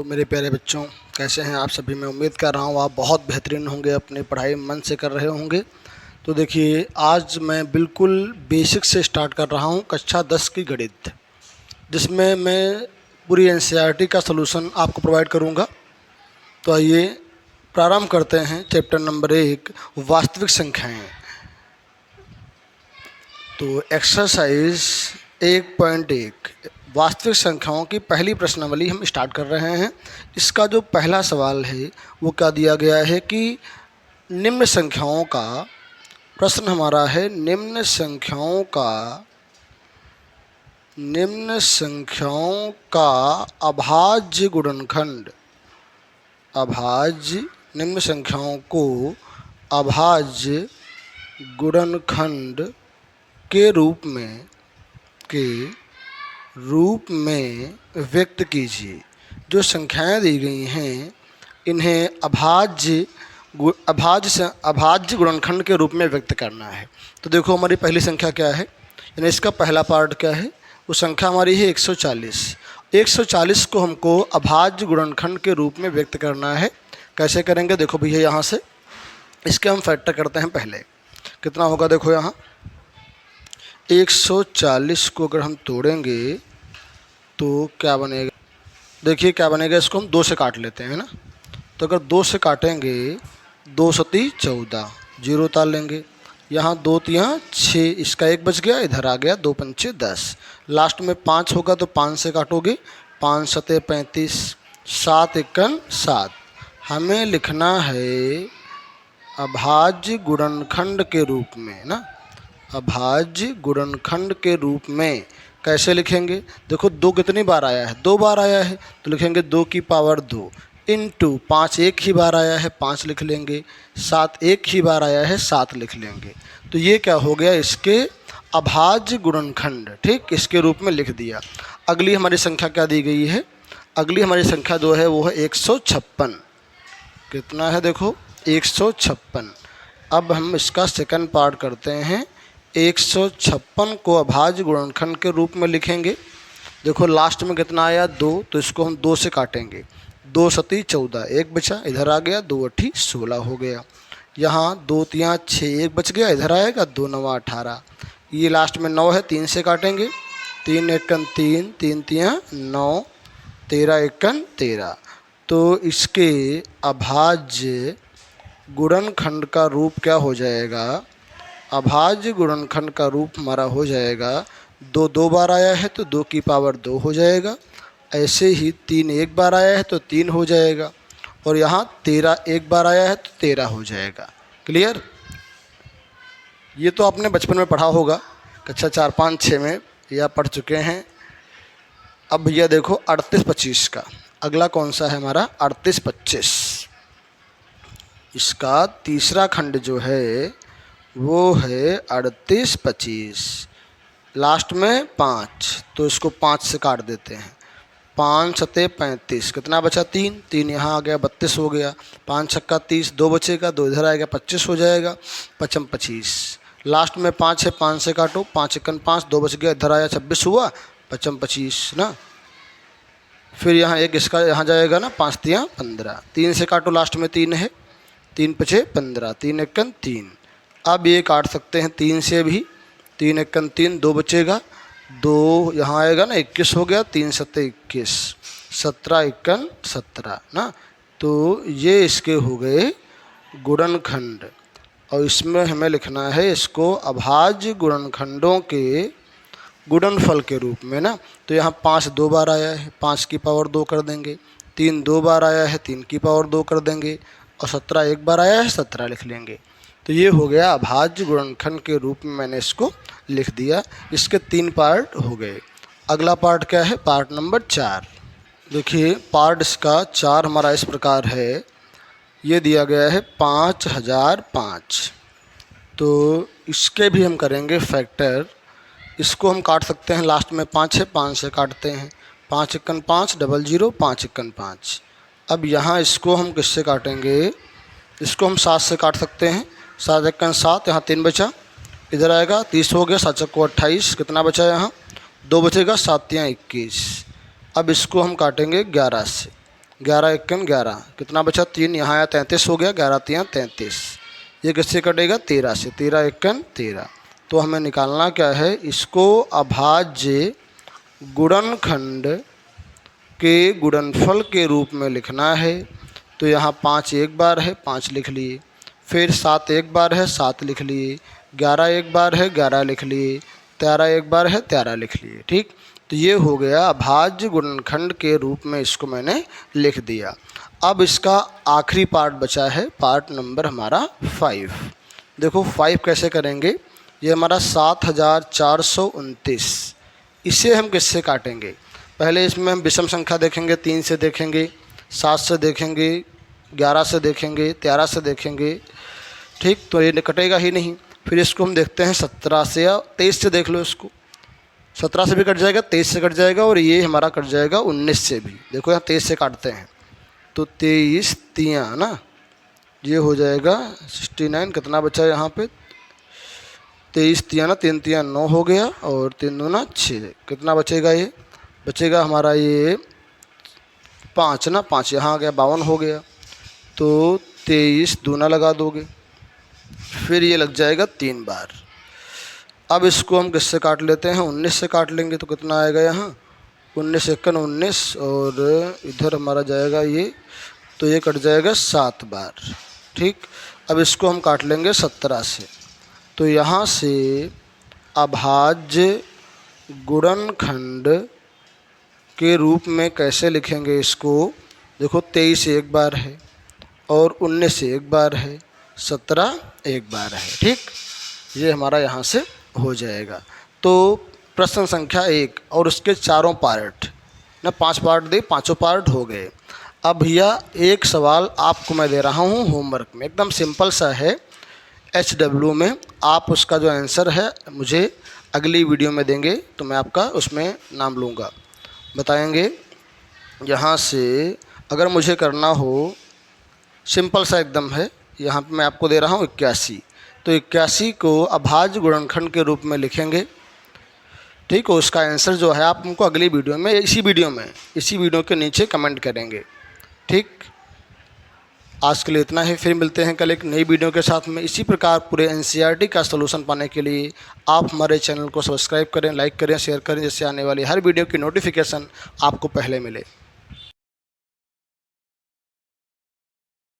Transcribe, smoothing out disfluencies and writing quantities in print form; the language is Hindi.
तो मेरे प्यारे बच्चों, कैसे हैं आप सभी। मैं उम्मीद कर रहा हूँ आप बहुत बेहतरीन होंगे, अपनी पढ़ाई मन से कर रहे होंगे। तो देखिए, आज मैं बिल्कुल बेसिक से स्टार्ट कर रहा हूँ कक्षा 10 की गणित, जिसमें मैं पूरी एनसीईआरटी का सलूशन आपको प्रोवाइड करूँगा। तो आइए प्रारंभ करते हैं चैप्टर नंबर 1, वास्तविक संख्याएँ। तो एक्सरसाइज 1.1 वास्तविक संख्याओं की पहली प्रश्नावली हम स्टार्ट कर रहे हैं। इसका जो पहला सवाल है वो क्या दिया गया है कि निम्न संख्याओं का, प्रश्न हमारा है निम्न संख्याओं का अभाज्य गुणनखंड। निम्न संख्याओं को अभाज्य गुणनखंड के रूप में व्यक्त कीजिए। जो संख्याएं दी गई हैं इन्हें अभाज्य गुणनखंड के रूप में व्यक्त करना है। तो देखो, हमारी पहली संख्या क्या है, यानी इसका पहला पार्ट क्या है। वो संख्या हमारी है 140। 140 को हमको अभाज्य गुणनखंड के रूप में व्यक्त करना है। कैसे करेंगे, देखो भैया, यहाँ से इसके हम फैक्टर करते हैं। पहले कितना होगा, देखो यहाँ 140 को अगर हम तोड़ेंगे तो क्या बनेगा, देखिए क्या बनेगा। इसको हम 2 से काट लेते हैं ना। तो अगर 2 से काटेंगे, 2 सती 14, जीरो उतार लेंगे। यहाँ 2 तियाँ 6, इसका 1 बच गया, इधर आ गया 2 पंचे 10। लास्ट में 5 होगा तो 5 से काटोगे, 5 सते 35, 7 एकन 7। हमें लिखना है अभाज्य गुणनखंड के रूप में ना, अभाज्य गुणनखंड के रूप में। कैसे लिखेंगे, देखो 2 कितनी बार आया है, 2 बार आया है, तो लिखेंगे 2 की पावर 2 इंटू 5 एक ही बार आया है, 5 लिख लेंगे। 7 एक ही बार आया है, 7 लिख लेंगे। तो ये क्या हो गया, इसके अभाज्य गुणनखंड, ठीक, इसके रूप में लिख दिया। अगली हमारी संख्या क्या दी गई है, अगली हमारी संख्या जो है वो है 156। कितना है, देखो 156। अब हम इसका सेकंड पार्ट करते हैं। 156 को अभाज्य गुणनखंड के रूप में लिखेंगे। देखो लास्ट में कितना आया, 2, तो इसको हम 2 से काटेंगे। 2 सती 14, 1 बचा, इधर आ गया, 2 अठी 16 हो गया। यहाँ 2 तियाँ 6, 1 बच गया, इधर आएगा 2 नवा 18। ये लास्ट में 9 है, 3 से काटेंगे। 3 एकन 3, 3 तियाँ 9, 13 एकन 13। तो इसके अभाज्य गुणनखंड का रूप क्या हो जाएगा, अभाज्य गुणनखंड का रूप हमारा हो जाएगा, 2 2 बार आया है तो 2 की पावर 2 हो जाएगा। ऐसे ही 3 एक बार आया है तो 3 हो जाएगा, और यहाँ 13 एक बार आया है तो 13 हो जाएगा। क्लियर। ये तो आपने बचपन में पढ़ा होगा, कक्षा 4, 5, 6 में या पढ़ चुके हैं। अब भैया देखो 38 25 का अगला कौन सा है हमारा, 38 25। इसका तीसरा खंड जो है वो है 38 25। लास्ट में 5, तो इसको 5 से काट देते हैं। 5 सते 35, कितना बचा, 3, 3 यहाँ आ गया, 32 हो गया। 5 छक्का 30, 2 बचेगा, 2 इधर आएगा, 25 हो जाएगा। 55 25, लास्ट में 5 है, 5 से काटो, 5 एकन 5, 2 बच गया, इधर आया, 26 हुआ। 55 25 ना, फिर यहाँ एक इसका यहाँ जाएगा ना, 5 तियाँ 15, 3 से काटो, लास्ट में 3 है, 3 पचे 15, 3 एकन 3। अब ये काट सकते हैं 3 से भी, 3 एकन 3, 2 बचेगा, 2 यहाँ आएगा ना, 21 हो गया, 3 सत्ते 21, 17 एकन 17 ना। तो ये इसके हो गए गुणनखंड, और इसमें हमें लिखना है इसको अभाज्य गुणनखंडों के गुणनफल के रूप में ना। तो यहाँ 5 2 बार आया है, 5 की पावर 2 कर देंगे। 3 2 बार आया है, 3 की पावर 2 कर देंगे, और 17 एक बार आया है, 17 लिख लेंगे। तो ये हो गया अभाज्य गुणनखंड के रूप में, मैंने इसको लिख दिया। इसके 3 पार्ट हो गए। अगला पार्ट क्या है, पार्ट नंबर 4। देखिए पार्ट इसका 4 हमारा इस प्रकार है। ये दिया गया है 5005। तो इसके भी हम करेंगे फैक्टर। इसको हम काट सकते हैं, लास्ट में 5 है, 5 से काटते हैं। 5 एकन 5, 0 0, 5 एकन 5। अब यहाँ इसको हम किससे काटेंगे, इसको हम 7 से काट सकते हैं। 7 एकन 7, यहाँ 3 बचा, इधर आएगा, 30 हो गया, 7 चक्को 28, कितना बचा यहाँ, 2 बचेगा, 7 तियाँ 21। अब इसको हम काटेंगे 11 से। 11 एकन 11, कितना बचा 3, यहाँ आया 33 हो गया, 11 3 33। ये किससे कटेगा 13 से, 13 एकन 13। तो हमें निकालना क्या है, इसको अभाज्य गुणनखंड के गुणनफल के रूप में लिखना है। तो यहाँ 5 एक बार है, 5 लिख लिए, फिर 7 एक बार है, 7 लिख लिए, 11 एक बार है, 11 लिख लिए, 13 एक बार है, 13 लिख लिए। ठीक, तो ये हो गया अभाज्य गुणनखंड के रूप में, इसको मैंने लिख दिया। अब इसका आखिरी पार्ट बचा है, पार्ट नंबर हमारा 5। देखो 5 कैसे करेंगे, ये हमारा 7429, इसे हम किससे काटेंगे। पहले इसमें हम विषम संख्या देखेंगे, 3 से देखेंगे, 7 से देखेंगे, 11 से देखेंगे, 13 से देखेंगे। ठीक, तो ये कटेगा ही नहीं। फिर इसको हम देखते हैं 17 से या 23 से, देख लो इसको, 17 से भी कट जाएगा, 23 से कट जाएगा, और ये हमारा कट जाएगा 19 से भी। देखो यहाँ 23 से काटते हैं तो 23 तियाँ ना, ये हो जाएगा 69। कितना बचा यहाँ पे, 23 तियाँ ना, 3 तियाँ 9 हो गया, और 3 दूना 6। कितना बचेगा, ये बचेगा हमारा ये 5 ना, 5 यहाँ आ गया, 52 हो गया। तो 23 दूना लगा दोगे, फिर ये लग जाएगा 3 बार। अब इसको हम किससे काट लेते हैं, 19 से काट लेंगे। तो कितना आएगा यहाँ, 19 एकन 19, और इधर हमारा जाएगा ये, तो ये कट जाएगा 7 बार। ठीक, अब इसको हम काट लेंगे 17 से। तो यहाँ से अभाज्य गुणनखंड के रूप में कैसे लिखेंगे इसको, देखो 23 एक बार है, और 19 एक बार है, 17 एक बार है। ठीक, ये हमारा यहाँ से हो जाएगा। तो प्रश्न संख्या 1 और उसके चारों पार्ट ना, 5 पार्ट दे, पाँचों पार्ट हो गए। अब भैया एक सवाल आपको मैं दे रहा हूँ होमवर्क में, एकदम सिंपल सा है, HW में। आप उसका जो आंसर है मुझे अगली वीडियो में देंगे, तो मैं आपका उसमें नाम लूँगा, बताएंगे। यहाँ से अगर मुझे करना हो, सिंपल सा एकदम है, यहाँ पे मैं आपको दे रहा हूँ 81। तो 81 को अभाज्य गुणनखंड के रूप में लिखेंगे। ठीक है, उसका आंसर जो है आप हमको अगली वीडियो में, इसी वीडियो के नीचे कमेंट करेंगे। ठीक, आज के लिए इतना ही, फिर मिलते हैं कल एक नई वीडियो के साथ में। इसी प्रकार पूरे NCERT का सलूशन पाने के लिए आप हमारे चैनल को सब्सक्राइब करें, लाइक करें, शेयर करें, जिससे आने वाली हर वीडियो की नोटिफिकेशन आपको पहले मिले।